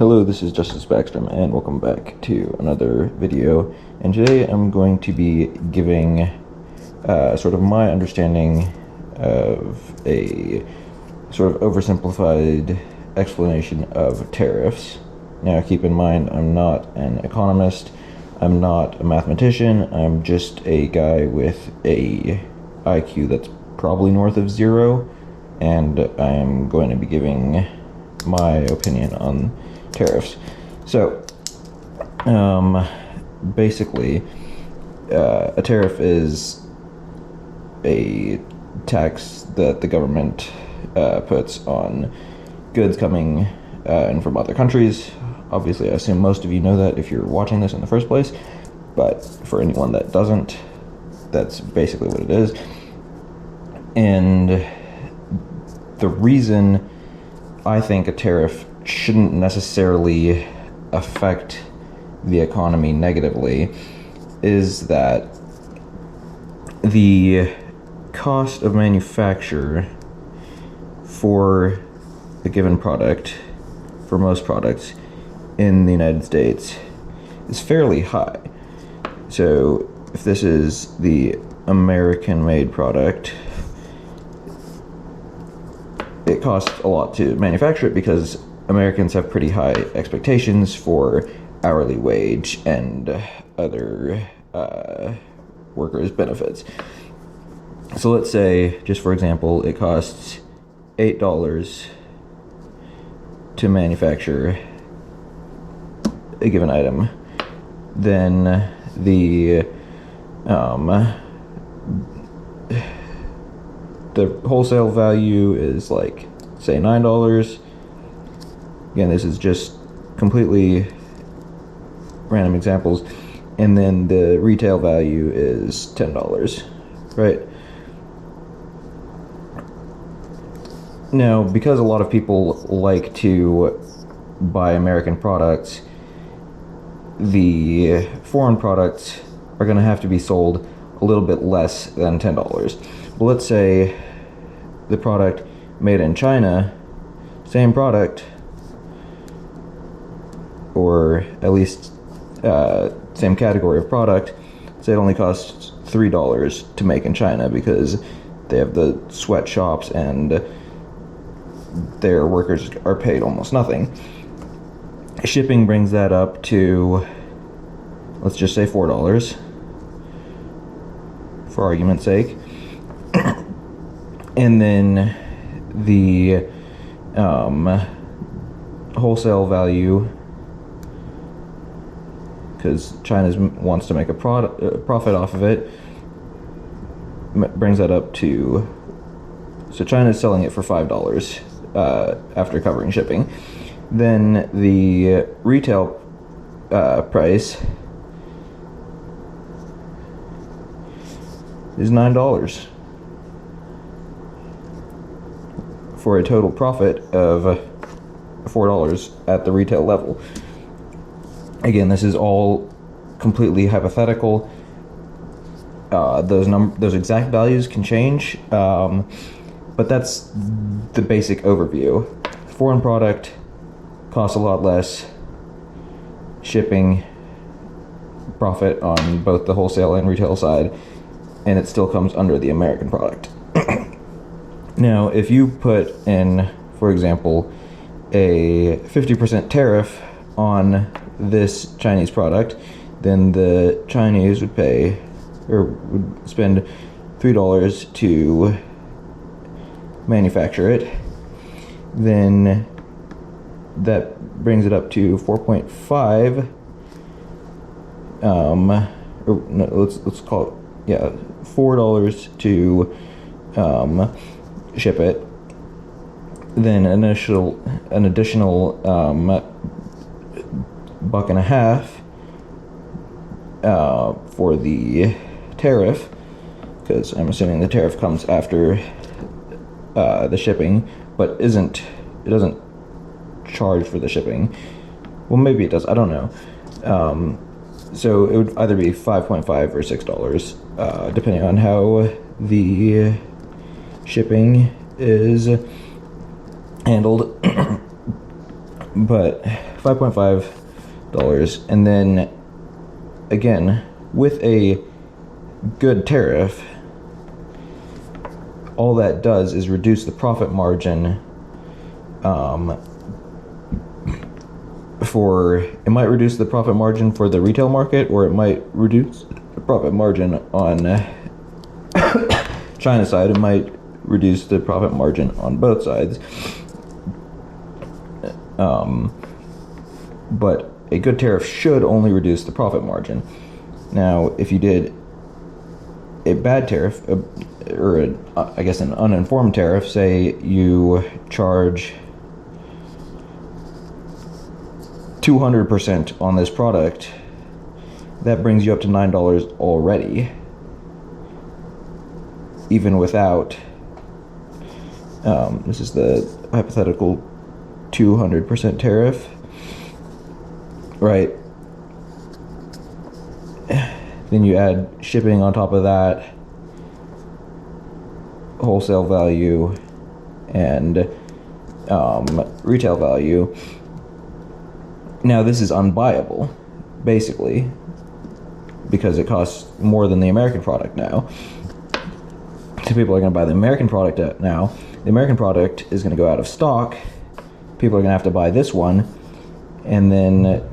Hello, this is Justice Backstrom, and welcome back to another video. And today I'm going to be giving sort of my understanding of a sort of oversimplified explanation of tariffs. Now, keep in mind, I'm not an economist, I'm not a mathematician, I'm just a guy with a IQ that's probably north of 0, and I'm going to be giving my opinion on tariffs. So, basically, a tariff is a tax that the government puts on goods coming in from other countries. Obviously, I assume most of you know that if you're watching this in the first place, but for anyone that doesn't, that's basically what it is. And the reason I think a tariff shouldn't necessarily affect the economy negatively is that the cost of manufacture for a given product, for most products in the United States, is fairly high. So if this is the American-made product, it costs a lot to manufacture it because Americans have pretty high expectations for hourly wage and other workers' benefits. So let's say, just for example, it costs $8 to manufacture a given item. Then the wholesale value is like, say, $9. Again, this is just completely random examples. And then the retail value is $10, right? Now, because a lot of people like to buy American products, the foreign products are going to have to be sold a little bit less than $10. But let's say the product made in China, same product, or at least same category of product, say it only costs $3 to make in China because they have the sweatshops and their workers are paid almost nothing. Shipping brings that up to, let's just say, $4 for argument's sake. And then the wholesale value, because China wants to make a profit off of it, brings that up to, so China's selling it for $5 after covering shipping. Then the retail price is $9 for a total profit of $4 at the retail level. Again, this is all completely hypothetical. Those exact values can change, but that's the basic overview. Foreign product costs a lot less. Shipping, profit on both the wholesale and retail side, and it still comes under the American product. Now, if you put in, for example, a 50% tariff on this Chinese product, then the Chinese would pay, or would spend $3 to manufacture it. Then that brings it up to 4.5. Or no, let's call it, yeah, $4 to ship it. Then an additional $1.50 for the tariff, because I'm assuming the tariff comes after the shipping, but it doesn't charge for the shipping. Well, maybe it does, I don't know. So it would either be $5.5 or $6, depending on how the shipping is handled. But $5.5, and then again, with a good tariff, all that does is reduce the profit margin. It might reduce the profit margin for the retail market, or it might reduce the profit margin on China side. It might reduce the profit margin on both sides. But a good tariff should only reduce the profit margin. Now, if you did a bad tariff, I guess an uninformed tariff, say you charge 200% on this product, that brings you up to $9 already, even without, this is the hypothetical 200% tariff, right? Then you add shipping on top of that, wholesale value, and retail value. Now this is unbuyable, basically, because it costs more than the American product now. So people are going to buy the American product now. The American product is going to go out of stock. People are going to have to buy this one, and then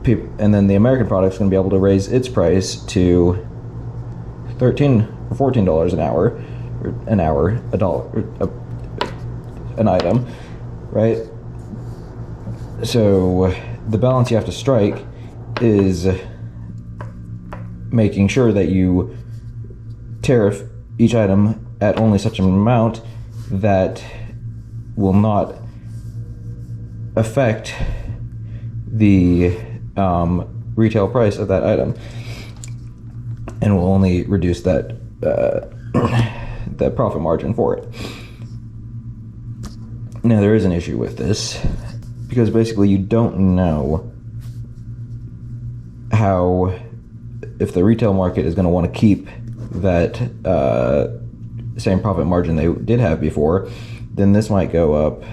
the American product is going to be able to raise its price to $13 or $14 an item, right? So the balance you have to strike is making sure that you tariff each item at only such an amount that will not affect the retail price of that item, and will only reduce that that profit margin for it. Now there is an issue with this, because basically you don't know if the retail market is going to want to keep that same profit margin they did have before. Then this might go up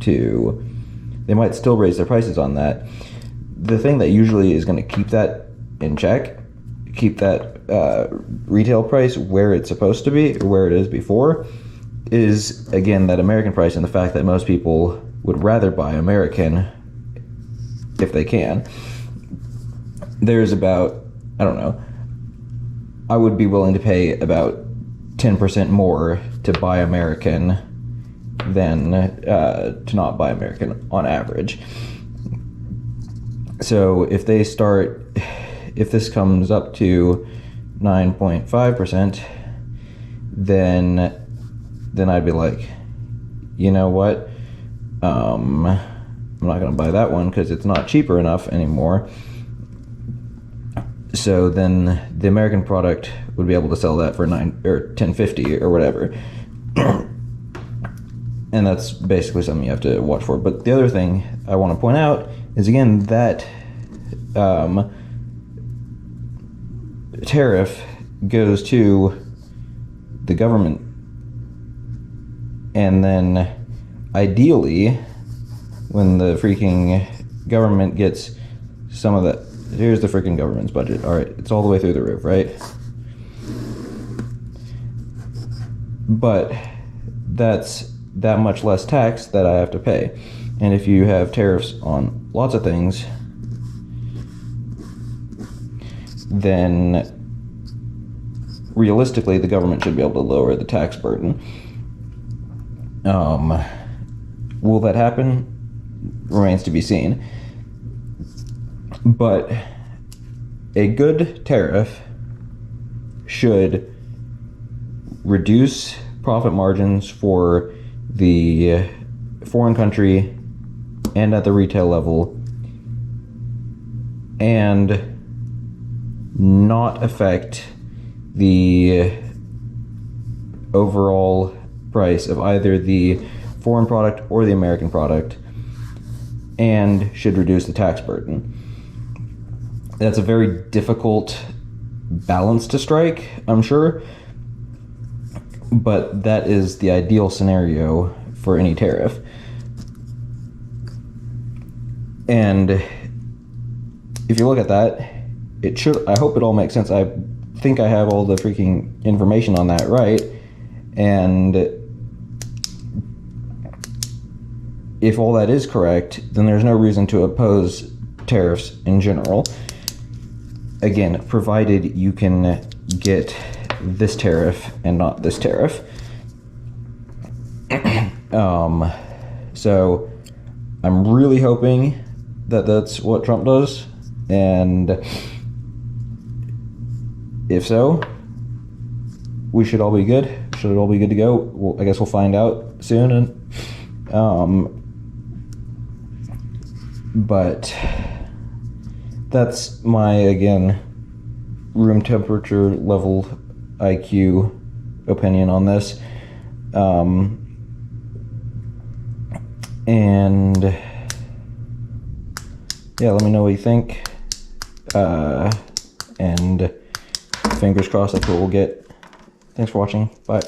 to, they might still raise their prices on that. The thing that usually is going to keep that in check, keep that retail price where it's supposed to be, or where it is before, is again that American price, and the fact that most people would rather buy American if they can. There's about, I don't know, I would be willing to pay about 10% more to buy American than to not buy American on average. So if this comes up to 9.5%, then I'd be like, you know what? I'm not going to buy that one because it's not cheaper enough anymore. So then the American product would be able to sell that for $10.50 or whatever. And that's basically something you have to watch for. But the other thing I want to point out is, again, that tariff goes to the government, and then ideally, when the freaking government gets some of that, here's the freaking government's budget. All right, it's all the way through the roof, right? But that's that much less tax that I have to pay. And if you have tariffs on lots of things, then realistically the government should be able to lower the tax burden. Will that happen? Remains to be seen. But a good tariff should reduce profit margins for the foreign country and at the retail level, and not affect the overall price of either the foreign product or the American product, and should reduce the tax burden. That's a very difficult balance to strike, I'm sure, but that is the ideal scenario for any tariff. And if you look at that, it should, I hope it all makes sense. I think I have all the freaking information on that right. And if all that is correct, then there's no reason to oppose tariffs in general. Again, provided you can get this tariff and not this tariff. So I'm really hoping that that's what Trump does, and if so, we should all be good. Should it all be good to go? Well, I guess we'll find out soon. And but that's my, again, room temperature level IQ opinion on this. And yeah, let me know what you think. And fingers crossed that's what we'll get. Thanks for watching. Bye.